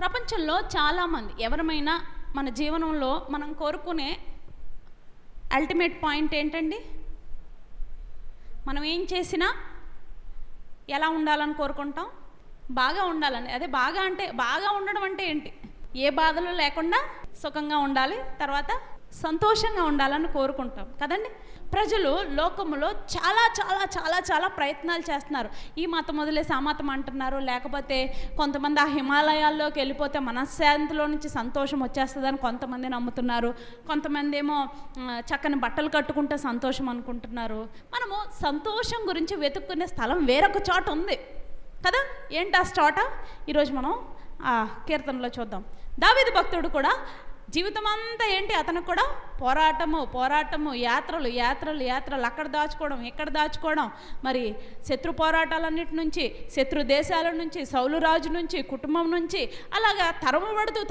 ప్రపంచంలో చాలామంది ఎవరమైనా మన జీవనంలో మనం కోరుకునే అల్టిమేట్ పాయింట్ ఏంటండి? మనం ఏం చేసినా ఎలా ఉండాలని కోరుకుంటాం? బాగా ఉండాలని. అదే బాగా అంటే, బాగా ఉండడం అంటే ఏంటి? ఏ బాధలు లేకుండా సుఖంగా ఉండాలి, తర్వాత సంతోషంగా ఉండాలని కోరుకుంటాం కదండి. ప్రజలు లోకములో చాలా చాలా చాలా చాలా ప్రయత్నాలు చేస్తున్నారు. ఈ మతం వదిలేసి ఆ మతం అంటున్నారు, లేకపోతే కొంతమంది ఆ హిమాలయాల్లోకి వెళ్ళిపోతే మనశ్శాంతిలో నుంచి సంతోషం వచ్చేస్తుందని కొంతమంది నమ్ముతున్నారు. కొంతమంది ఏమో చక్కని బట్టలు కట్టుకుంటే సంతోషం అనుకుంటున్నారు. మనము సంతోషం గురించి వెతుక్కునే స్థలం వేరొక చోట ఉంది కదా. ఏంటి ఆ చోట? ఈరోజు మనం ఆ కీర్తనలో చూద్దాం. దావీదు భక్తుడు కూడా జీవితం అంతా ఏంటి? అతనికి కూడా పోరాటము, యాత్రలు, అక్కడ దాచుకోవడం, ఇక్కడ దాచుకోవడం, మరి శత్రు పోరాటాలన్నిటి నుంచి, శత్రు దేశాల నుంచి, సౌలు రాజు నుంచి, కుటుంబం నుంచి, అలాగా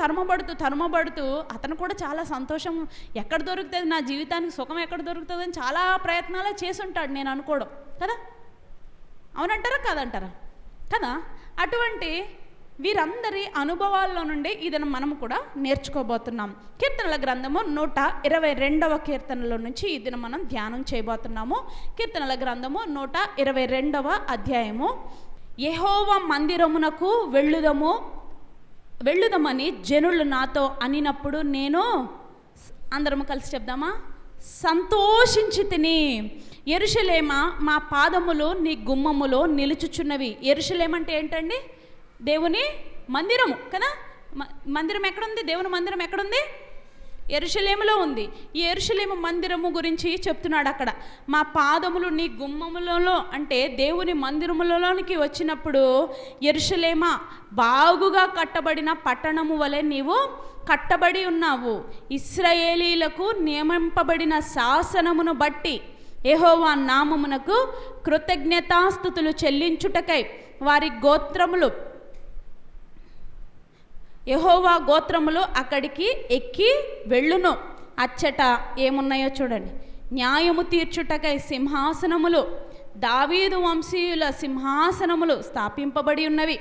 తరమబడుతూ అతను కూడా చాలా సంతోషం ఎక్కడ దొరుకుతుంది, నా జీవితానికి సుఖం ఎక్కడ దొరుకుతుంది అని చాలా ప్రయత్నాలే చేసి ఉంటాడు, నేను అనుకోవడం కదా. అవునంటారా కాదంటారా? కదా. అటువంటి వీరందరి అనుభవాల్లో నుండి ఇదని మనము కూడా నేర్చుకోబోతున్నాం. కీర్తనల గ్రంథము 122వ కీర్తనలో నుంచి ఈ దినం మనం ధ్యానం చేయబోతున్నాము. కీర్తనల గ్రంథము 122వ అధ్యాయము. యెహోవా మందిరమునకు వెళ్ళుదమని జనులు నాతో అనినప్పుడు నేను, అందరము కలిసి చెప్దామా, సంతోషించి తిని. యెరూషలేమా, మా పాదములు నీ గుమ్మములో నిలుచుచున్నవి. యెరూషలేం అంటే ఏంటండి? దేవుని మందిరము కదా. మందిరం ఎక్కడుంది? దేవుని మందిరం ఎక్కడుంది? యెరూషలేములో ఉంది. ఈ యెరూషలేము మందిరము గురించి చెప్తున్నాడు అక్కడ. మా పాదములు నీ గుమ్మములలో అంటే దేవుని మందిరములలోనికి వచ్చినప్పుడు, యెరూషలేమా బాగుగా కట్టబడిన పట్టణము వలె నీవు కట్టబడి ఉన్నావు. ఇశ్రాయేలీలకు నియమింపబడిన శాసనమును బట్టి యెహోవా నామమునకు కృతజ్ఞతాస్తుతులు చెల్లించుటకై వారి గోత్రములు, యెహోవా గోత్రములు అక్కడికి ఎక్కి వెళ్ళును. అచ్చట ఏమున్నాయో చూడండి. న్యాయము తీర్చుటకై సింహాసనములు, దావీదు వంశీయుల సింహాసనములు స్థాపింపబడి ఉన్నవి.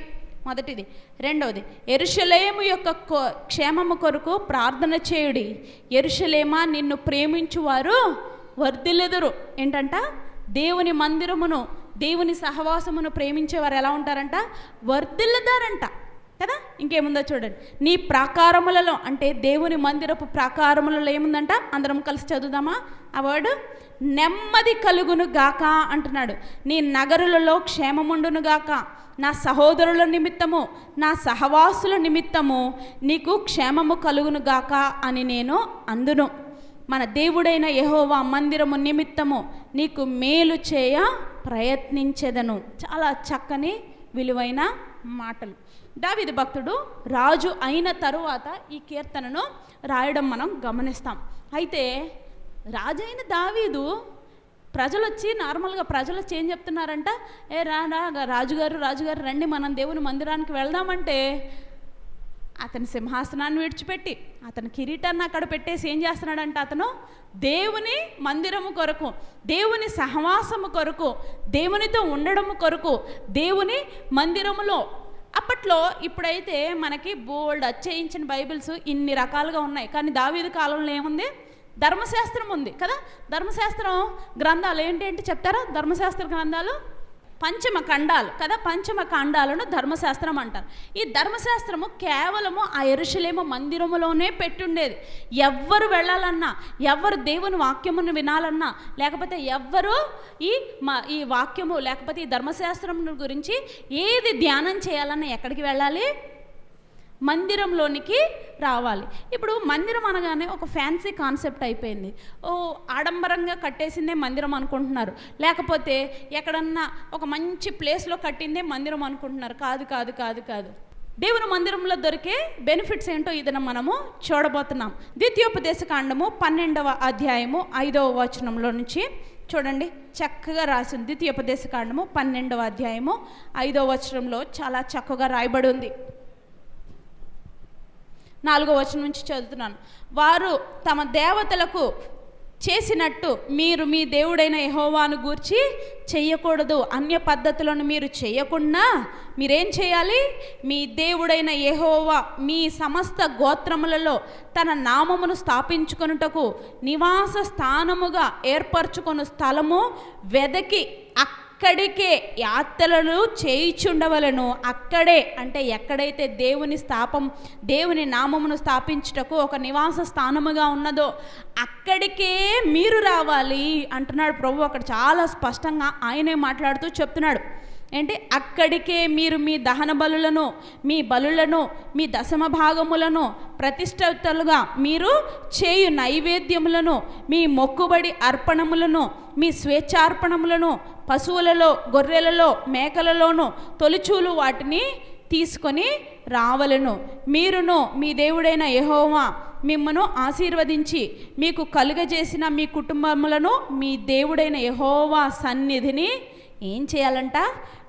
మొదటిది. రెండవది, యెరూషలేము యొక్క క్షేమము కొరకు ప్రార్థన చేయుడి. యెరూషలేమా నిన్ను ప్రేమించువారు వర్ధిల్లెదరు. ఏంటంట? దేవుని మందిరమును, దేవుని సహవాసమును ప్రేమించేవారు ఎలా ఉంటారంట? వర్ధిల్లదారంట కదా. ఇంకేముందో చూడండి. నీ ప్రాకారములలో అంటే దేవుని మందిరపు ప్రాకారములలో ఏముందంట? అందరం కలిసి చదువుదామా ఆ వర్డ్? నెమ్మది కలుగును గాక అంటున్నాడు. నీ నగరులలో క్షేమముండును గాక. నా సహోదరుల నిమిత్తము, నా సహవాసుల నిమిత్తము నీకు క్షేమము కలుగును గాక అని నేను అందును. మన దేవుడైన యెహోవా మందిరము నిమిత్తము నీకు మేలు చేయ ప్రయత్నించెదను. చాలా చక్కని విలువైన మాటలు. దావీదు భక్తుడు రాజు అయిన తరువాత ఈ కీర్తనను రాయడం మనం గమనిస్తాం. అయితే రాజు అయిన దావీదు ప్రజలు వచ్చి నార్మల్గా ప్రజలు వచ్చి ఏం చెప్తున్నారంట? రాజుగారు రండి మనం దేవుని మందిరానికి వెళ్దామంటే, అతని సింహాసనాన్ని విడిచిపెట్టి అతని కిరీటాన్ని అక్కడ పెట్టేసి ఏం చేస్తున్నాడంట? అతను దేవుని మందిరము కొరకు, దేవుని సహవాసము కొరకు, దేవునితో ఉండడము కొరకు, దేవుని మందిరములో. అప్పట్లో ఇప్పుడైతే మనకి బోల్డ్ అచ్చేయించిన బైబిల్స్ ఇన్ని రకాలుగా ఉన్నాయి. కానీ దావీదు కాలంలో ఏముంది? ధర్మశాస్త్రం ఉంది కదా. ధర్మశాస్త్రం గ్రంథాలు ఏంటి చెప్తారా? ధర్మశాస్త్ర గ్రంథాలు పంచమ ఖండాలు కదా. పంచమ ఖండాలను ధర్మశాస్త్రం అంటారు. ఈ ధర్మశాస్త్రము కేవలము ఆ యెరూషలేము మందిరములోనే పెట్టుండేది. ఎవ్వరు వెళ్ళాలన్నా, ఎవరు దేవుని వాక్యమును వినాలన్నా, లేకపోతే ఎవ్వరు ఈ వాక్యము లేకపోతే ఈ ధర్మశాస్త్రం గురించి ఏది ధ్యానం చేయాలన్నా ఎక్కడికి వెళ్ళాలి? మందిరంలోనికి రావాలి. ఇప్పుడు మందిరం అనగానే ఒక ఫ్యాన్సీ కాన్సెప్ట్ అయిపోయింది. ఆడంబరంగా కట్టేసిందే మందిరం అనుకుంటున్నారు, లేకపోతే ఎక్కడన్నా ఒక మంచి ప్లేస్లో కట్టిందే మందిరం అనుకుంటున్నారు. కాదు. దేవుని మందిరంలో దొరికే బెనిఫిట్స్ ఏంటో ఇదన మనము చూడబోతున్నాం. ద్వితీయోపదేశకాండము 12వ అధ్యాయము 5వ వచనంలో నుంచి చూడండి, చక్కగా రాసింది. ద్వితీయోపదేశకాండము 12వ అధ్యాయము 5వ వచనంలో చాలా చక్కగా రాయబడి ఉంది. 4వ వచనం నుంచి చదువుతున్నాను. వారు తమ దేవతలకు చేసినట్టు మీరు మీ దేవుడైన యెహోవాను గూర్చి చెయ్యకూడదు. అన్య పద్ధతులను మీరు చేయకుండా మీరేం చేయాలి? మీ దేవుడైన యెహోవా మీ సమస్త గోత్రములలో తన నామమును స్థాపించుకొనుటకు నివాస స్థానముగా ఏర్పరచుకొను స్థలము వెదకి అక్కడికే యాత్రలు చేయిచుండవలను. అక్కడే అంటే ఎక్కడైతే దేవుని నామమును స్థాపించుటకు ఒక నివాస స్థానముగా ఉన్నదో అక్కడికే మీరు రావాలి అంటున్నాడు ప్రభు. అక్కడ చాలా స్పష్టంగా ఆయనే మాట్లాడుతూ చెప్తున్నాడు. ఏంటి? అక్కడికే మీరు మీ దహన బలులను, మీ బలులను, మీ దశమ భాగములను, ప్రతిష్ఠితులుగా మీరు చేయు నైవేద్యములను, మీ మొక్కుబడి అర్పణములను, మీ స్వేచ్ఛార్పణములను, పశువులలో, గొర్రెలలో, మేకలలోను తొలిచూలు వాటిని తీసుకొని రావలను. మీరును మీ దేవుడైన యెహోవా మిమ్మను ఆశీర్వదించి మీకు కలుగజేసిన మీ కుటుంబములను మీ దేవుడైన యెహోవా సన్నిధిని ఏం చేయాలంట?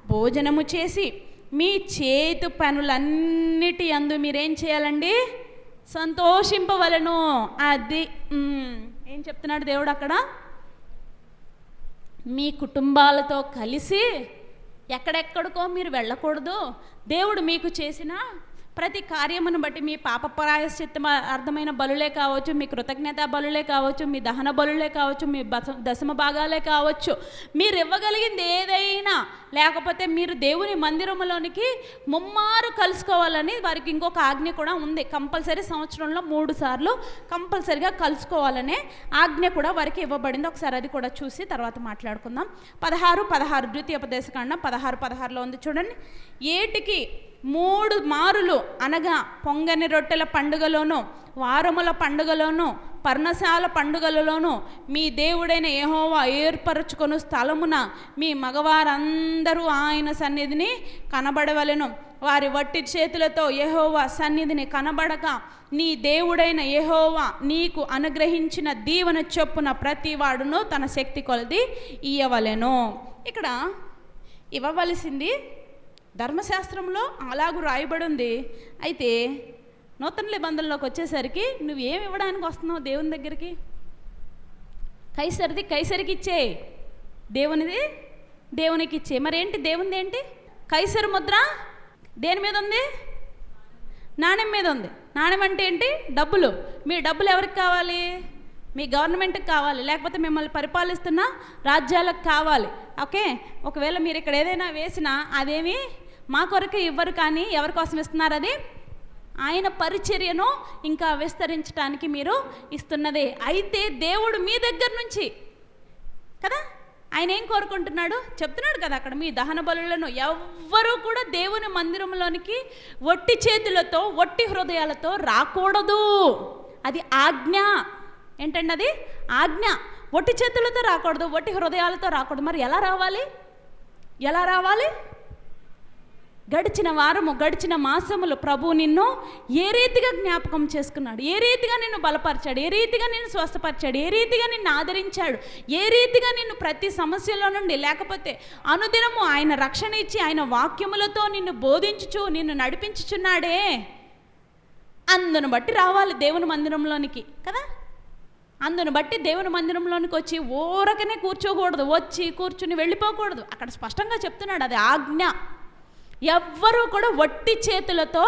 భోజనము చేసి మీ చేతు పనులన్నిటి యందు మీరేం చేయాలండి? సంతోషింపవలను. అది ఏం చెప్తున్నాడు దేవుడు అక్కడ? మీ కుటుంబాలతో కలిసి ఎక్కడెక్కడికో మీరు వెళ్ళకూడదు. దేవుడు మీకు చేసిన ప్రతి కార్యమును బట్టి మీ పాప ప్రాయశ్చిత్త అర్థమైన బలులే కావచ్చు, మీ కృతజ్ఞత బలులే కావచ్చు, మీ దహన బలులే కావచ్చు, మీ దశమ భాగాలే కావచ్చు, మీరు ఇవ్వగలిగింది ఏదైనా, లేకపోతే మీరు దేవుని మందిరంలోనికి ముమ్మారు కలుసుకోవాలని వారికి ఇంకొక ఆజ్ఞ కూడా ఉంది. కంపల్సరీ సంవత్సరంలో 3 సార్లు కంపల్సరీగా కలుసుకోవాలనే ఆజ్ఞ కూడా వారికి ఇవ్వబడింది. ఒకసారి అది కూడా చూసి తర్వాత మాట్లాడుకుందాం. 16 ద్వితీయోపదేశకాండం 16:16 ఉంది చూడండి. ఏటికి 3 మారులు అనగా పొంగని రొట్టెల పండుగలోను, వారముల పండుగలోను, పర్ణశాల పండుగలలోను మీ దేవుడైన యెహోవా ఏర్పరచుకొను స్థలమున మీ మగవారందరూ ఆయన సన్నిధిని కనబడవలెను. వారి వట్టి చేతులతో యెహోవా సన్నిధిని కనబడక నీ దేవుడైన యెహోవా నీకు అనుగ్రహించిన దీవెన చొప్పున ప్రతి వాడును తన శక్తి కొలది ఇయ్యవలెను. ఇక్కడ ఇవ్వవలసింది ధర్మశాస్త్రంలో అలాగూ రాయబడి ఉంది. అయితే నూతన నిబంధనలోకి వచ్చేసరికి నువ్వు ఏమి ఇవ్వడానికి వస్తున్నావు దేవుని దగ్గరికి? కైసరిది కైసరికి ఇచ్చే, దేవునిది దేవునికి ఇచ్చే. మరేంటి దేవునిది ఏంటి? కైసరు ముద్ర దేని మీద ఉంది? నాణ్యం మీద ఉంది. నాణ్యం అంటే ఏంటి? డబ్బులు. మీ డబ్బులు ఎవరికి కావాలి? మీ గవర్నమెంట్కి కావాలి, లేకపోతే మిమ్మల్ని పరిపాలిస్తున్న రాజ్యాలకు కావాలి. ఓకే, ఒకవేళ మీరు ఇక్కడ ఏదైనా వేసినా అదేమి మా కొరకు ఇవ్వరు, కానీ ఎవరి కోసం ఇస్తున్నారు? అది ఆయన పరిచర్యను ఇంకా విస్తరించడానికి మీరు ఇస్తున్నదే. అయితే దేవుడు మీ దగ్గర నుంచి కదా ఆయన ఏం కోరుకుంటున్నాడు చెప్తున్నాడు కదా అక్కడ. మీ దహన బలులను ఎవ్వరూ కూడా దేవుని మందిరంలోనికి ఒట్టి చేతులతో, ఒట్టి హృదయాలతో రాకూడదు. అది ఆజ్ఞ. ఏంటండి అది? ఆజ్ఞ. ఒట్టి చేతులతో రాకూడదు, ఒట్టి హృదయాలతో రాకూడదు. మరి ఎలా రావాలి? ఎలా రావాలి? గడిచిన వారము, గడిచిన మాసములు ప్రభు నిన్ను ఏ రీతిగా జ్ఞాపకం చేసుకున్నాడు, ఏ రీతిగా నిన్ను బలపరిచాడు, ఏ రీతిగా నిన్ను స్వస్థపరిచాడు, ఏ రీతిగా నిన్ను ఆదరించాడు, ఏ రీతిగా నిన్ను ప్రతి సమస్యలో నుండి, లేకపోతే అనుదినము ఆయన రక్షణ ఇచ్చి ఆయన వాక్యములతో నిన్ను బోధించుచు నిన్ను నడిపించుచున్నాడే, అందును బట్టి రావాలి దేవుని మందిరంలోనికి కదా. అందును బట్టి దేవుని మందిరంలోనికి వచ్చి ఊరకనే కూర్చోకూడదు, వచ్చి కూర్చుని వెళ్ళిపోకూడదు. అక్కడ స్పష్టంగా చెప్తున్నాడు, అది ఆజ్ఞ. ఎవ్వరూ కూడా వట్టి చేతులతో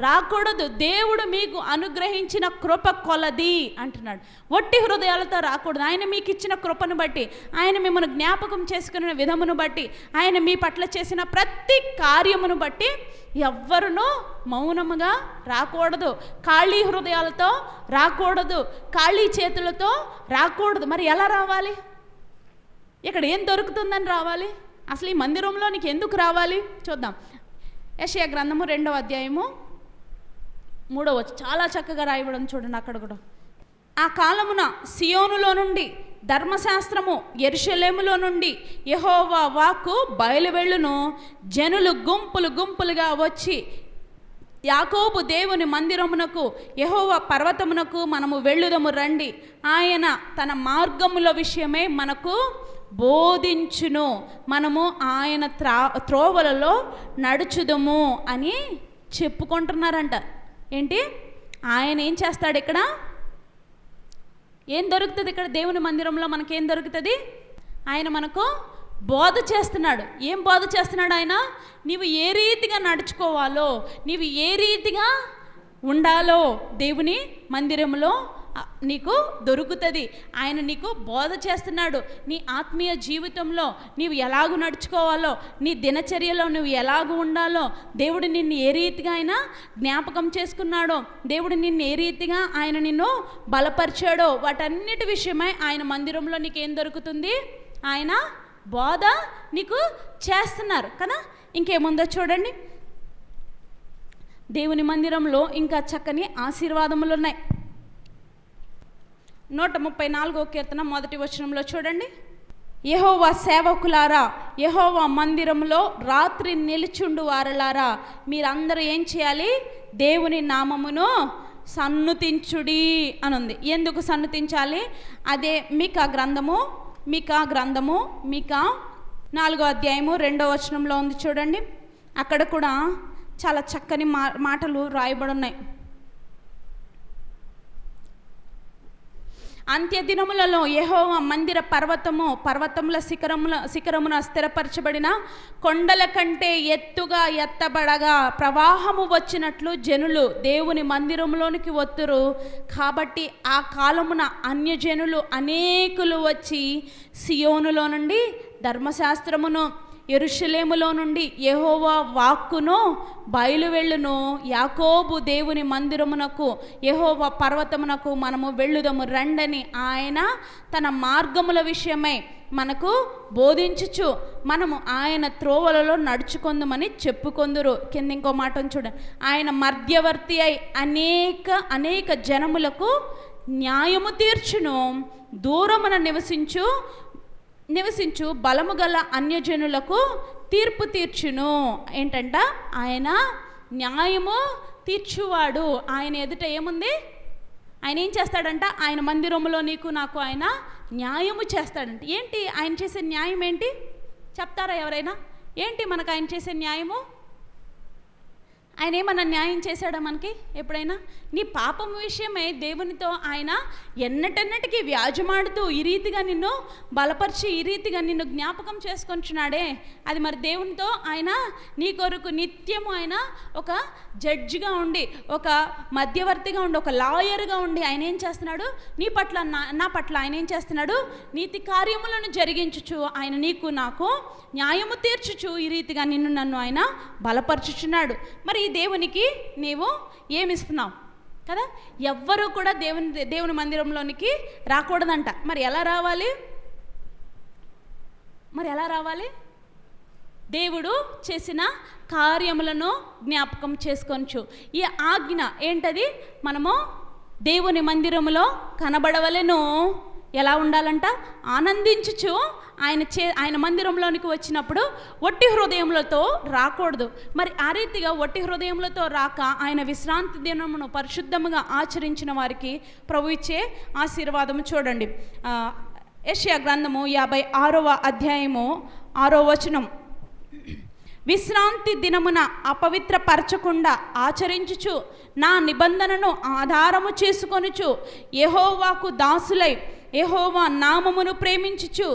రాకూడదు. దేవుడు మీకు అనుగ్రహించిన కృప కొలది అంటున్నాడు. వట్టి హృదయాలతో రాకూడదు. ఆయన మీకు ఇచ్చిన కృపను బట్టి, ఆయన మిమ్మల్ని జ్ఞాపకం చేసుకున్న విధమును బట్టి, ఆయన మీ పట్ల చేసిన ప్రతి కార్యమును బట్టి ఎవ్వరునూ మౌనముగా రాకూడదు. ఖాళీ హృదయాలతో రాకూడదు, ఖాళీ చేతులతో రాకూడదు. మరి ఎలా రావాలి? ఇక్కడ ఏం దొరుకుతుందని రావాలి? అసలు ఈ మందిరంలోనికి ఎందుకు రావాలి? చూద్దాం. యెషయా గ్రంథము 2వ అధ్యాయము 3వ వచనం చాలా చక్కగా రాయబడం చూడండి. అక్కడ కూడా ఆ కాలమున సియోనులో నుండి ధర్మశాస్త్రము, యెరూషలేములో నుండి యెహోవా వాక్కు బయలువెళ్ళును. జనులు గుంపులు గుంపులుగా వచ్చి యాకోబు దేవుని మందిరమునకు, యెహోవా పర్వతమునకు మనము వెళ్ళుదము రండి, ఆయన తన మార్గముల విషయమే మనకు బోధించును, మనము ఆయన త్రోవలలో నడుచుదము అని చెప్పుకుంటున్నారంట. ఏంటి? ఆయన ఏం చేస్తాడు ఇక్కడ? ఏం దొరుకుతుంది ఇక్కడ దేవుని మందిరంలో? మనకేం దొరుకుతుంది? ఆయన మనకు బోధ చేస్తున్నాడు. ఏం బోధ చేస్తున్నాడు ఆయన? నీవు ఏ రీతిగా నడుచుకోవాలో, నీవు ఏ రీతిగా ఉండాలో దేవుని మందిరంలో నీకు దొరుకుతుంది. ఆయన నీకు బోధ చేస్తున్నాడు. నీ ఆత్మీయ జీవితంలో నీవు ఎలాగూ నడుచుకోవాలో, నీ దినచర్యలో నువ్వు ఎలాగూ ఉండాలో, దేవుడు నిన్ను ఏ రీతిగా ఆయన జ్ఞాపకం చేసుకున్నాడో, దేవుడు నిన్ను ఏ రీతిగా ఆయన నిన్ను బలపరిచాడో, వాటన్నిటి విషయమై ఆయన మందిరంలో నీకేం దొరుకుతుంది? ఆయన బోధ నీకు చేస్తున్నారు కదా. ఇంకేముందో చూడండి, దేవుని మందిరంలో ఇంకా చక్కని ఆశీర్వాదములు ఉన్నాయి. 134వ కీర్తన 1వ వచనంలో చూడండి, యెహోవా సేవకులారా, యెహోవా మందిరంలో రాత్రి నిలుచుండు వారలారా, మీరందరూ ఏం చేయాలి? దేవుని నామమును సన్నుతించుడి అని ఉంది. ఎందుకు సన్నుతించాలి? అదే మీకా గ్రంథము 4వ అధ్యాయము 2వ వచనంలో ఉంది చూడండి. అక్కడ కూడా చాలా చక్కని మాటలు రాయబడి ఉన్నాయి. అంత్య దినములలో యెహోవా మందిర పర్వతముల శిఖరమున స్థిరపరచబడిన కొండల కంటే ఎత్తుగా ఎత్తబడగా ప్రవాహము వచ్చినట్లు జనులు దేవుని మందిరంలోనికి వత్తురు. కాబట్టి ఆ కాలమున అన్యజనులు అనేకులు వచ్చి సియోనులో నుండి ధర్మశాస్త్రమును, యెరూషలేములో నుండి యెహోవా వాక్కును బయలువెళ్ళును. యాకోబు దేవుని మందిరమునకు, యెహోవా పర్వతమునకు మనము వెళ్ళుదము రండని ఆయన తన మార్గముల విషయమై మనకు బోధించుచు మనము ఆయన త్రోవలలో నడుచుకొందుమని చెప్పుకొందురు. కింద ఇంకో మాటను చూడండి, ఆయన మధ్యవర్తి అయి అనేక జనములకు న్యాయము తీర్చును. దూరమున నివసించు బలము గల అన్యజనులకు తీర్పు తీర్చును. ఏంటంట? ఆయన న్యాయము తీర్చువాడు. ఆయన ఎదుట ఏముంది? ఆయన ఏం చేస్తాడంట? ఆయన మందిరంలో నీకు నాకు ఆయన న్యాయము చేస్తాడంట. ఏంటి ఆయన చేసే న్యాయం? ఏంటి చెప్తారా ఎవరైనా? ఏంటి మనకు ఆయన చేసే న్యాయము? ఆయన ఏమన్నా న్యాయం చేశాడా మనకి ఎప్పుడైనా? నీ పాపం విషయమై దేవునితో ఆయన ఎన్నటెన్నటికీ వ్యాజమాడుతూ ఈ రీతిగా నిన్ను బలపరిచి ఈ రీతిగా నిన్ను జ్ఞాపకం చేసుకొంచున్నాడే, అది మరి దేవునితో ఆయన నీ కొరకు నిత్యము ఆయన ఒక జడ్జిగా ఉండి, ఒక మధ్యవర్తిగా ఉండి, ఒక లాయర్గా ఉండి ఆయన ఏం చేస్తున్నాడు? నీ పట్ల నా పట్ల ఆయన ఏం చేస్తున్నాడు? నీతి కార్యములను జరిగించుచు ఆయన నీకు నాకు న్యాయము తీర్చుచు ఈ రీతిగా నిన్ను నన్ను ఆయన బలపరచుచున్నాడు. మరి ఈ దేవునికి నీవు ఏమిస్తున్నావు కదా? ఎవ్వరూ కూడా దేవుని మందిరంలోనికి రాకూడదంట. మరి ఎలా రావాలి? దేవుడు చేసిన కార్యములను జ్ఞాపకం చేసుకొనచ్చు. ఈ ఆజ్ఞ ఏంటది? మనము దేవుని మందిరములో కనబడవలెను. ఎలా ఉండాలంట? ఆనందించుచు ఆయన మందిరంలోనికి వచ్చినప్పుడు ఒట్టి హృదయములతో రాకూడదు. మరి ఆ రీతిగా ఒట్టి హృదయములతో రాక ఆయన విశ్రాంతి దినమును పరిశుద్ధముగా ఆచరించిన వారికి ప్రభు ఇచ్చే ఆశీర్వాదము చూడండి. యెషయా గ్రంథము 56వ అధ్యాయము 6వ వచనం, విశ్రాంతి దినమున అపవిత్రపరచకుండా ఆచరించుచు నా నిబంధనను ఆధారము చేసుకొనుచు యెహోవాకు దాసులై యెహోవా నామమును ప్రేమించుచు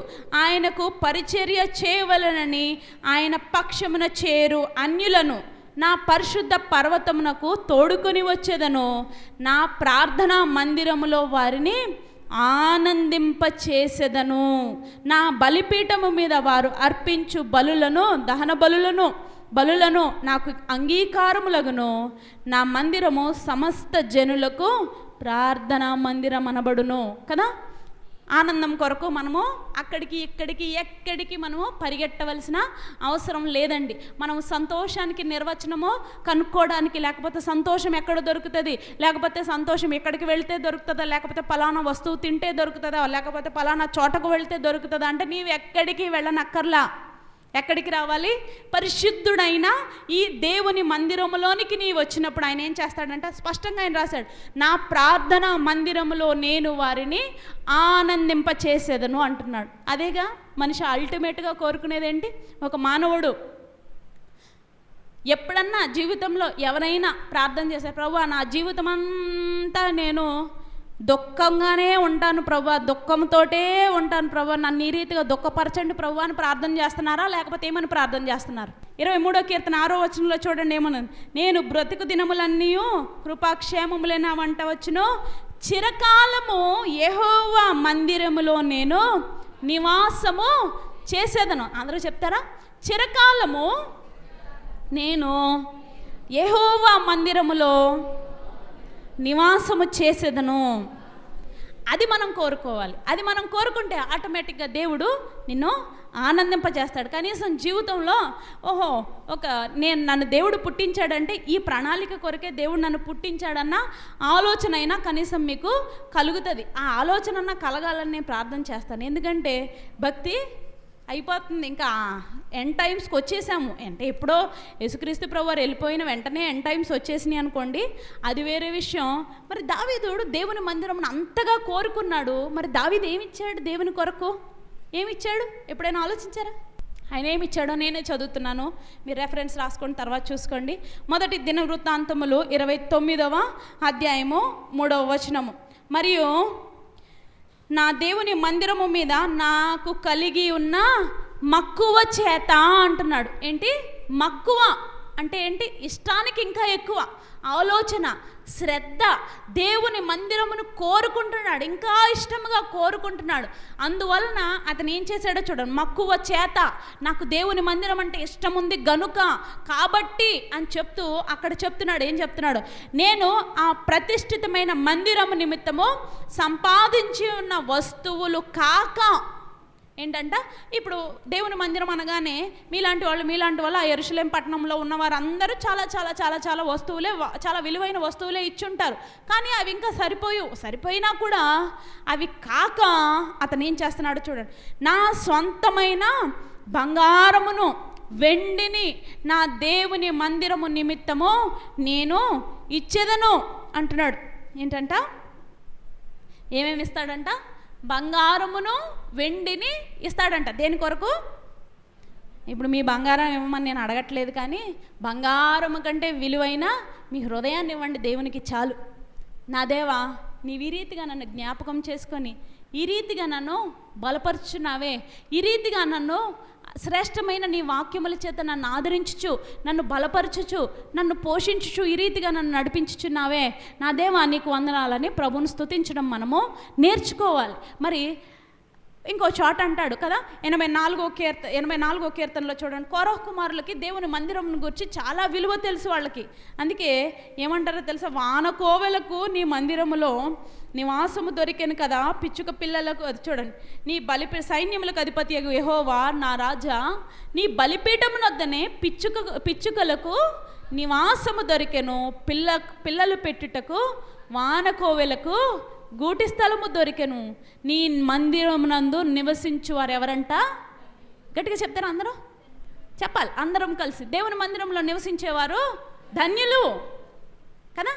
ఆయనకు పరిచర్య చేయవలనని ఆయన పక్షమున చేరు అన్యులను నా పరిశుద్ధ పర్వతమునకు తోడుకొని వచ్చేదను. నా ప్రార్థనా మందిరములో వారిని ఆనందింపచేసెదను. నా బలిపీఠము మీద వారు అర్పించు దహన బలులను నాకు అంగీకారములగును. నా మందిరము సమస్త జనులకు ప్రార్థనా మందిరం అనబడును కదా. ఆనందం కొరకు మనము అక్కడికి ఇక్కడికి ఎక్కడికి మనము పరిగెట్టవలసిన అవసరం లేదండి. మనం సంతోషానికి నిర్వచనము కనుక్కోవడానికి, లేకపోతే సంతోషం ఎక్కడ దొరుకుతుంది, లేకపోతే సంతోషం ఎక్కడికి వెళ్తే దొరుకుతుందా, లేకపోతే పలానా వస్తువు తింటే దొరుకుతుందా, లేకపోతే పలానా చోటకు వెళ్తే దొరుకుతుందా అంటే నీవు ఎక్కడికి వెళ్ళనక్కర్లా. ఎక్కడికి రావాలి? పరిశుద్ధుడైన ఈ దేవుని మందిరములోనికి నీవు వచ్చినప్పుడు ఆయన ఏం చేస్తాడంటే స్పష్టంగా ఆయన రాశాడు, నా ప్రార్థన మందిరములో నేను వారిని ఆనందింపచేసేదను అంటున్నాడు. అదేగా మనిషి అల్టిమేట్గా కోరుకునేది ఏంటి? ఒక మానవుడు ఎప్పుడన్నా జీవితంలో ఎవరైనా ప్రార్థన చేశారు, ప్రభువా నా జీవితం అంతా నేను దుఃఖంగానే ఉంటాను ప్రభా, దుఃఖంతోటే ఉంటాను ప్రభా, నన్ను ఈ రీతిగా దుఃఖపరచండి ప్రభు అని ప్రార్థన చేస్తున్నారా, లేకపోతే ఏమని ప్రార్థన చేస్తున్నారు? 23వ కీర్తన 6వ వచనంలో చూడండి ఏమన్నది, నేను బ్రతుకు దినములన్నీ కృపాక్షేమములే నా వంట వచ్చును, చిరకాలము యెహోవా మందిరములో నేను నివాసము చేసేదను. అందరూ చెప్తారా? చిరకాలము నేను యెహోవా మందిరములో నివాసము చేసేదను. అది మనం కోరుకోవాలి. అది మనం కోరుకుంటే ఆటోమేటిక్గా దేవుడు నిన్ను ఆనందింపజేస్తాడు. కనీసం జీవితంలో నన్ను దేవుడు పుట్టించాడంటే ఈ ప్రణాళిక కొరకే దేవుడు నన్ను పుట్టించాడన్న ఆలోచన అయినా కనీసం మీకు కలుగుతుంది. ఆ ఆలోచన అన్నా కలగాలని నేను ప్రార్థన చేస్తాను. ఎందుకంటే భక్తి అయిపోతుంది, ఇంకా ఎండ్ టైమ్స్కి వచ్చేసాము. అంటే ఎప్పుడో యేసుక్రీస్తు ప్రభువారు వెళ్ళిపోయిన వెంటనే ఎండ్ టైమ్స్ వచ్చేసినాయి అనుకోండి, అది వేరే విషయం. మరి దావీదుడు దేవుని మందిరమును అంతగా కోరుకున్నాడు. మరి దావీదు ఏమిచ్చాడు దేవుని కొరకు? ఏమిచ్చాడు? ఎప్పుడైనా ఆలోచించారా? ఆయన ఏమిచ్చాడో నేనే చదువుతున్నాను, మీరు రెఫరెన్స్ రాసుకోండి, తర్వాత చూసుకోండి. మొదటి దినవృత్తాంతములు 29వ అధ్యాయము 3వ వచనము, మరియు నా దేవుని మందిరము మీద నాకు కలిగి ఉన్న మక్కువ చేత అంటున్నాడు. ఏంటి మక్కువ అంటే? ఏంటి? ఇష్టానికి ఇంకా ఎక్కువ ఆలోచన, శ్రద్ధ, దేవుని మందిరమును కోరుకుంటున్నాడు, ఇంకా ఇష్టంగా కోరుకుంటున్నాడు. అందువలన అతను ఏం చేశాడో చూడండి, మక్కువ చేత నాకు దేవుని మందిరం అంటే ఇష్టం ఉంది గనుక కాబట్టి అని చెప్తూ అక్కడ చెప్తున్నాడు. ఏం చెప్తున్నాడు? నేను ఆ ప్రతిష్ఠితమైన మందిరము నిమిత్తము సంపాదించి ఉన్న వస్తువులు కాక, ఏంటంట, ఇప్పుడు దేవుని మందిరం అనగానే మీలాంటి వాళ్ళు ఆ యెరూషలేం పట్టణంలో ఉన్నవారు అందరూ చాలా చాలా చాలా చాలా వస్తువులే, చాలా విలువైన వస్తువులే ఇచ్చుంటారు. కానీ అవి ఇంకా సరిపోయినా కూడా అవి కాక అతను ఏం చేస్తున్నాడు చూడండి, నా సొంతమైన బంగారమును వెండిని నా దేవుని మందిరము నిమిత్తము నేను ఇచ్చేదను అంటున్నాడు. ఏంటంట? ఏమేమి ఇస్తాడంట? బంగారమును వెండిని ఇస్తాడంట. దేని కొరకు? ఇప్పుడు మీ బంగారం ఇవ్వమని నేను అడగట్లేదు, కానీ బంగారం కంటే విలువైన మీ హృదయాన్ని ఇవ్వండి దేవునికి చాలు. నా దేవా, నీవు ఈ రీతిగా నన్ను జ్ఞాపకం చేసుకొని ఈ రీతిగా నన్ను బలపరుచున్నావే, ఈ రీతిగా నన్ను శ్రేష్టమైన నీ వాక్యముల చేత నన్ను ఆదరించుచు, నన్ను బలపరచుచు, నన్ను పోషించుచు, ఈ రీతిగా నన్ను నడిపించుచున్నావే, నా దేవా నీకు వందనాలని ప్రభువును స్తుతించడం మనము నేర్చుకోవాలి. మరి ఇంకో చోట అంటాడు కదా, 84వ కీర్తనలో చూడండి, కోరహు కుమారులకి దేవుని మందిరం గురించి చాలా విలువ తెలుసు వాళ్ళకి. అందుకే ఏమంటారో తెలుసా, వానకోవెలకు నీ మందిరములో నివాసము దొరికెను కదా, పిచ్చుక పిల్లలకు. అది చూడండి, నీ సైన్యములకు అధిపతి యెహోవా నా రాజా, నీ బలిపీఠమునొద్దనే పిచ్చుకలకు నివాసము దొరికెను, పిల్లలు పెట్టుటకు వానకోవెలకు గూటి స్థలము దొరికెను, నీ మందిరమునందు నివసించు వారు ఎవరంట? గట్టిగా చెప్తారు, అందరూ చెప్పాలి, అందరం కలిసి. దేవుని మందిరంలో నివసించేవారు ధన్యులు కదా.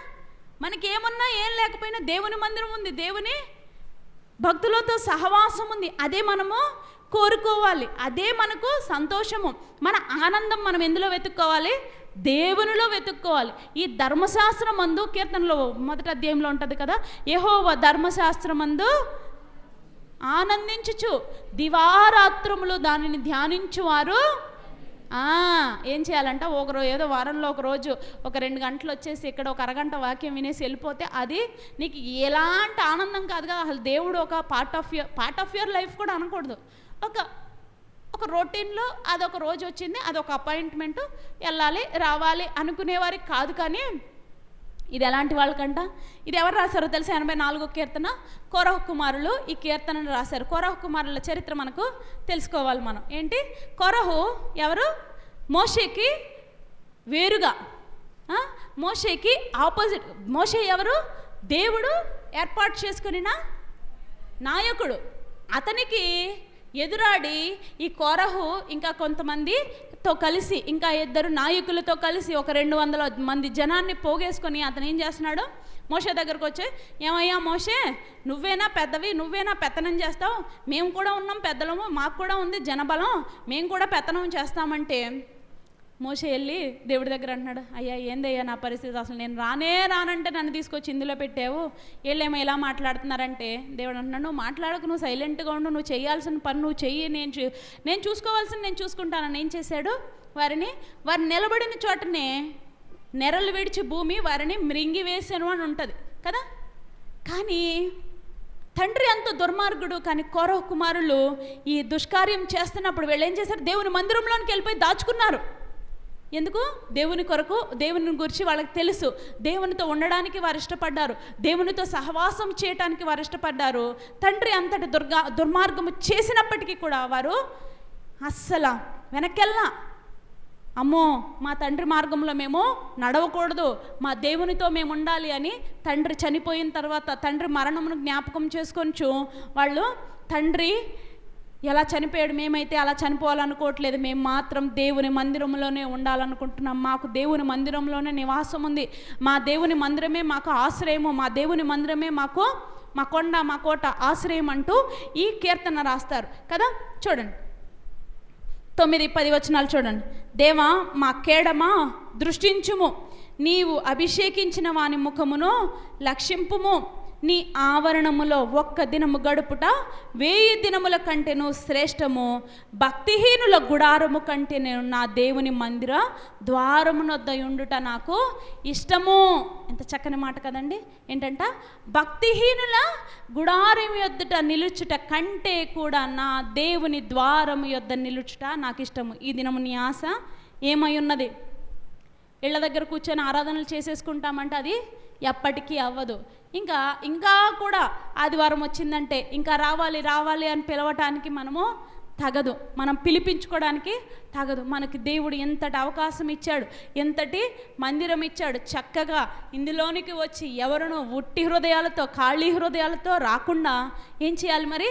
మనకి ఏమన్నా ఏం లేకపోయినా దేవుని మందిరం ఉంది, దేవుని భక్తులతో సహవాసం ఉంది, అదే మనము కోరుకోవాలి, అదే మనకు సంతోషము. మన ఆనందం మనం ఎందులో వెతుక్కోవాలి? దేవునిలో వెతుక్కోవాలి. ఈ ధర్మశాస్త్రమందు, కీర్తనలో 1వ అధ్యాయంలో ఉంటుంది కదా, యెహోవా ధర్మశాస్త్రమందు ఆనందించుచు దివారాత్రములు దానిని ధ్యానించువారు ఏం చేయాలంట? ఏదో వారంలో ఒక రోజు ఒక 2 గంటలు వచ్చేసి ఇక్కడ ఒక అరగంట వాక్యం వినేసి వెళ్ళిపోతే అది నీకు ఎలాంటి ఆనందం కాదు కదా. అసలు దేవుడు ఒక పార్ట్ ఆఫ్ యువర్ లైఫ్ కూడా అనకూడదు. ఒక రొటీన్లో అదొక రోజు వచ్చింది, అదొక అపాయింట్మెంటు, వెళ్ళాలి రావాలి అనుకునేవారికి కాదు. కానీ ఇది ఎలాంటి వాళ్ళకంట? ఇది ఎవరు రాశారో తెలుసా? 84వ కీర్తన కోరహు కుమారులు ఈ కీర్తనను రాశారు. కోరహు కుమారుల చరిత్ర మనకు తెలుసుకోవాలి మనం. ఏంటి? కోరహు ఎవరు? మోషేకి వేరుగా, మోషేకి ఆపోజిట్. మోషే ఎవరు? దేవుడు ఏర్పాటు చేసుకున్న నాయకుడు. అతనికి ఎదురాడి ఈ కోరహు ఇంకా కొంతమందితో కలిసి, ఇంకా 2 నాయకులతో కలిసి ఒక 200 మంది జనాన్ని పోగేసుకొని అతను ఏం చేస్తున్నాడు? మోషే దగ్గరకు వచ్చి, ఏమయ్యా మోషే, నువ్వేనా పెద్దవి, నువ్వేనా పెత్తనం చేస్తావు, మేము కూడా ఉన్నాం పెద్దలము, మాకు కూడా ఉంది జనబలం, మేము కూడా పెత్తనం చేస్తామంటే మోషే వెళ్ళి దేవుడి దగ్గర అంటున్నాడు, అయ్యా ఏందయ్యా నా పరిస్థితి, అసలు నేను రానంటే నన్ను తీసుకొచ్చి ఇందులో పెట్టావు, వీళ్ళేమో ఇలా మాట్లాడుతున్నారంటే దేవుడు అంటున్నాడు, నువ్వు మాట్లాడకు, నువ్వు సైలెంట్గా ఉండు, నువ్వు చేయాల్సిన పని నువ్వు చెయ్యి, నేను చూసుకోవాల్సింది నేను చూసుకుంటానని. ఏం చేశాడు? వారు నిలబడిన చోటనే నెరలు విడిచి భూమి వారిని మృంగి వేసాను అని ఉంటుంది కదా. కానీ తండ్రి అంత దుర్మార్గుడు, కానీ కోరహ కుమారులు ఈ దుష్కార్యం చేస్తున్నప్పుడు వీళ్ళు ఏం చేశారు? దేవుని మందిరంలోనికి వెళ్ళిపోయి దాచుకున్నారు. ఎందుకు? దేవుని కొరకు, దేవుని గురించి వాళ్ళకి తెలుసు, దేవునితో ఉండడానికి వారు ఇష్టపడ్డారు, దేవునితో సహవాసం చేయటానికి వారు ఇష్టపడ్డారు. తండ్రి అంతటి దుర్మార్గము చేసినప్పటికీ కూడా వారు అస్సలు వెనకెళ్ళా, అమ్మో మా తండ్రి మార్గంలో మేము నడవకూడదు, మా దేవునితో మేము ఉండాలి అని తండ్రి చనిపోయిన తర్వాత తండ్రి మరణమును జ్ఞాపకం చేసుకొనిచు వాళ్ళు, తండ్రి ఎలా చనిపోయాడు, మేమైతే అలా చనిపోవాలనుకోవట్లేదు, మేము మాత్రం దేవుని మందిరంలోనే ఉండాలనుకుంటున్నాం, మాకు దేవుని మందిరంలోనే నివాసం ఉంది, మా దేవుని మందిరమే మాకు ఆశ్రయము, మా దేవుని మందిరమే మాకు మా కొండ మా కోట ఆశ్రయం అంటూ ఈ కీర్తన రాస్తారు కదా. చూడండి 9-10 వచనాలు చూడండి. దేవా మా కేడమా దృష్టించుము, నీవు అభిషేకించిన వాని ముఖమును లక్షింపుము, నీ ఆవరణములో ఒక్క దినము గడుపుట 1000 దినముల కంటేను శ్రేష్టము, భక్తిహీనుల గుడారము కంటేనే నా దేవుని మందిర ద్వారమునొద్ద ఉండుట నాకు ఇష్టము. ఎంత చక్కని మాట కదండి. ఏంటంట? భక్తిహీనుల గుడారం యొద్దట నిలుచుట కంటే కూడా నా దేవుని ద్వారము యొద్ద నిలుచుట నాకు ఇష్టము. ఈ దినము నీ ఆశ ఏమై ఉన్నది? ఇళ్ళ దగ్గర కూర్చొని ఆరాధనలు చేసేసుకుంటామంటే అది ఎప్పటికీ అవ్వదు. ఇంకా కూడా ఆదివారం వచ్చిందంటే ఇంకా రావాలి అని పిలవటానికి మనము తగదు, మనం పిలిపించుకోవడానికి తగదు. మనకి దేవుడు ఎంతటి అవకాశం ఇచ్చాడు, ఎంతటి మందిరం ఇచ్చాడు. చక్కగా ఇందులోనికి వచ్చి ఎవరునూ ఉట్టి హృదయాలతో, ఖాళీ హృదయాలతో రాకుండా ఏం చేయాలి మరి?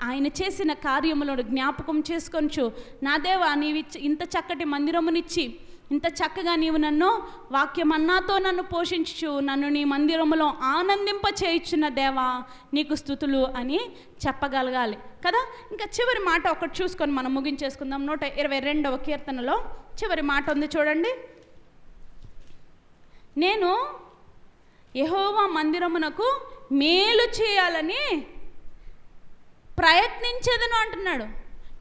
ఆయన చేసిన కార్యములను జ్ఞాపకం చేసుకొంచు. నా దేవా, నీవిచ్చి ఇంత చక్కటి మందిరమునిచ్చి, ఇంత చక్కగా నీవు నన్ను వాక్యమన్నాతో నన్ను పోషించు, నన్ను నీ మందిరములో ఆనందింప చేయుచున్న దేవా నీకు స్తుతులు అని చెప్పగలగాలి కదా. ఇంకా చివరి మాట ఒకటి చూసుకొని మనం ముగించేసుకుందాం. 122వ కీర్తనలో చివరి మాట ఉంది చూడండి. నేను యెహోవా మందిరమునకు మేలు చేయాలని ప్రయత్నించేదను అంటున్నాడు.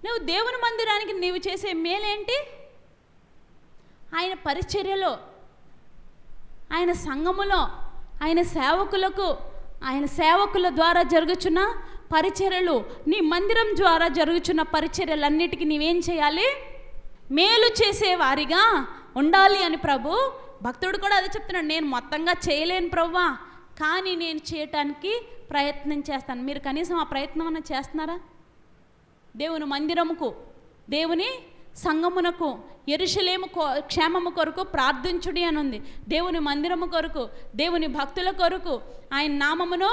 నువ్వు దేవుని మందిరానికి నీవు చేసే మేలేంటి? ఆయన పరిచర్యలో, ఆయన సంఘములో, ఆయన సేవకుల ద్వారా జరుగుచున్న పరిచర్యలు, నీ మందిరం ద్వారా జరుగుచున్న పరిచర్యలన్నిటికీ నీవేం చేయాలి? మేలు చేసేవారిగా ఉండాలి అని ప్రభు భక్తుడు కూడా అదే చెప్తున్నాడు. నేను మొత్తంగా చేయలేను ప్రభువా, కానీ నేను చేయటానికి ప్రయత్నం చేస్తాను. మీరు కనీసం ఆ ప్రయత్నం అన్న చేస్తున్నారా? దేవుని మందిరముకు, దేవుని సంఘమునకు, యెరూషలేము క్షేమము కొరకు ప్రార్థించుడి అని ఉంది. దేవుని మందిరము కొరకు, దేవుని భక్తుల కొరకు, ఆయన నామమును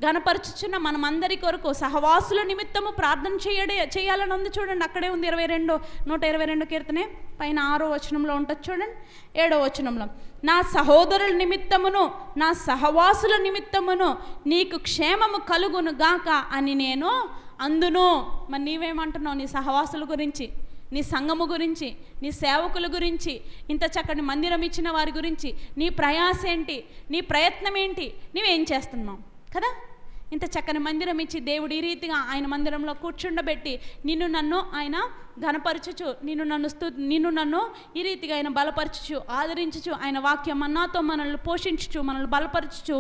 గణపరచుచున్న మనమందరి కొరకు, సహవాసుల నిమిత్తము ప్రార్థన చేయాలని ఉంది. చూడండి అక్కడే ఉంది 122 కీర్తనే పైన 6వ వచనంలో ఉంటుంది చూడండి. 7వ వచనంలో, నా సహోదరుల నిమిత్తమును నా సహవాసుల నిమిత్తమును నీకు క్షేమము కలుగును గాక అని నేను అందును. మరి నీవేమంటున్నావు? నీ సహవాసుల గురించి, నీ సంఘము గురించి, నీ సేవకుల గురించి, ఇంత చక్కటి మందిరం ఇచ్చిన వారి గురించి నీ ప్రయాస ఏంటి? నీ ప్రయత్నం ఏంటి? నువ్వేం చేస్తున్నావు కదా. ఇంత చక్కని మందిరం ఇచ్చి దేవుడు ఈ రీతిగా ఆయన మందిరంలో కూర్చుండబెట్టి నిన్ను నన్ను ఆయన ఘనపరచుచు, నిన్ను నన్ను ఈ రీతిగా ఆయన బలపరచుచు, ఆదరించుచు, ఆయన వాక్యం అన్నాతో మనల్ని పోషించుచు, మనల్ని బలపరచుచు.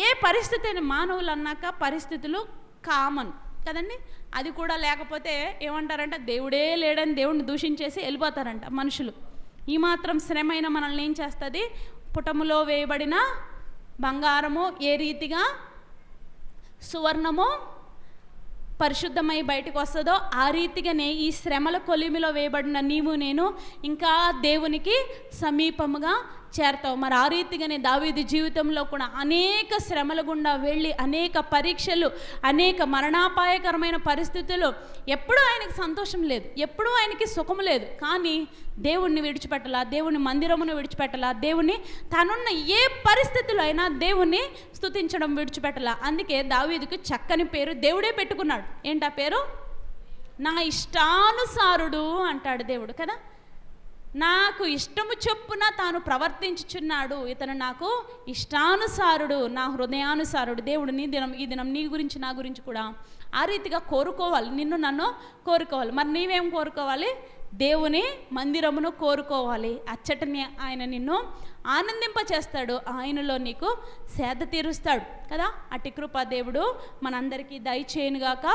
ఏ పరిస్థితి అయినా మానవులు అన్నాక పరిస్థితులు కామన్ కదండి. అది కూడా లేకపోతే ఏమంటారంట? దేవుడే లేడని దేవుడిని దూషించేసి వెళ్ళిపోతారంట మనుషులు. ఈ మాత్రం శ్రమైన మనల్ని ఏం చేస్తుంది? పుటములో వేయబడిన బంగారము ఏ రీతిగా సువర్ణము పరిశుద్ధమై బయటకు వస్తుందో ఆ రీతిగానే ఈ శ్రమల కొలిమిలో వేయబడిన నీవు నేను ఇంకా దేవునికి సమీపముగా చేరతావు. మరి ఆ రీతిగానే దావీదు జీవితంలో కూడా అనేక శ్రమల గుండా వెళ్ళి, అనేక పరీక్షలు, అనేక మరణాపాయకరమైన పరిస్థితులు, ఎప్పుడూ ఆయనకి సంతోషం లేదు, ఎప్పుడూ ఆయనకి సుఖం లేదు. కానీ దేవుణ్ణి విడిచిపెట్టలా, దేవుని మందిరమును విడిచిపెట్టలా, దేవుని తనున్న ఏ పరిస్థితుల్లో అయినా దేవుణ్ణి స్తుతించడం విడిచిపెట్టలా. అందుకే దావీదుకి చక్కని పేరు దేవుడే పెట్టుకున్నాడు. ఏంటా పేరు? నా ఇష్టానుసారుడు అంటాడు దేవుడు కదా. నాకు ఇష్టము చొప్పున తాను ప్రవర్తించుచున్నాడు, ఇతను నాకు ఇష్టానుసారుడు, నా హృదయానుసారుడు. దేవుడు ఈ దినం నీ గురించి నా గురించి కూడా ఆ రీతిగా కోరుకోవాలి, నిన్ను నన్ను కోరుకోవాలి. మరి నీవేం కోరుకోవాలి? దేవుని మందిరమును కోరుకోవాలి. అచ్చటని ఆయన నిన్ను ఆనందింపచేస్తాడు, ఆయనలో నీకు సేద తీరుస్తాడు కదా. అట్టి కృప దేవుడు మనందరికీ దయచేయునుగాక.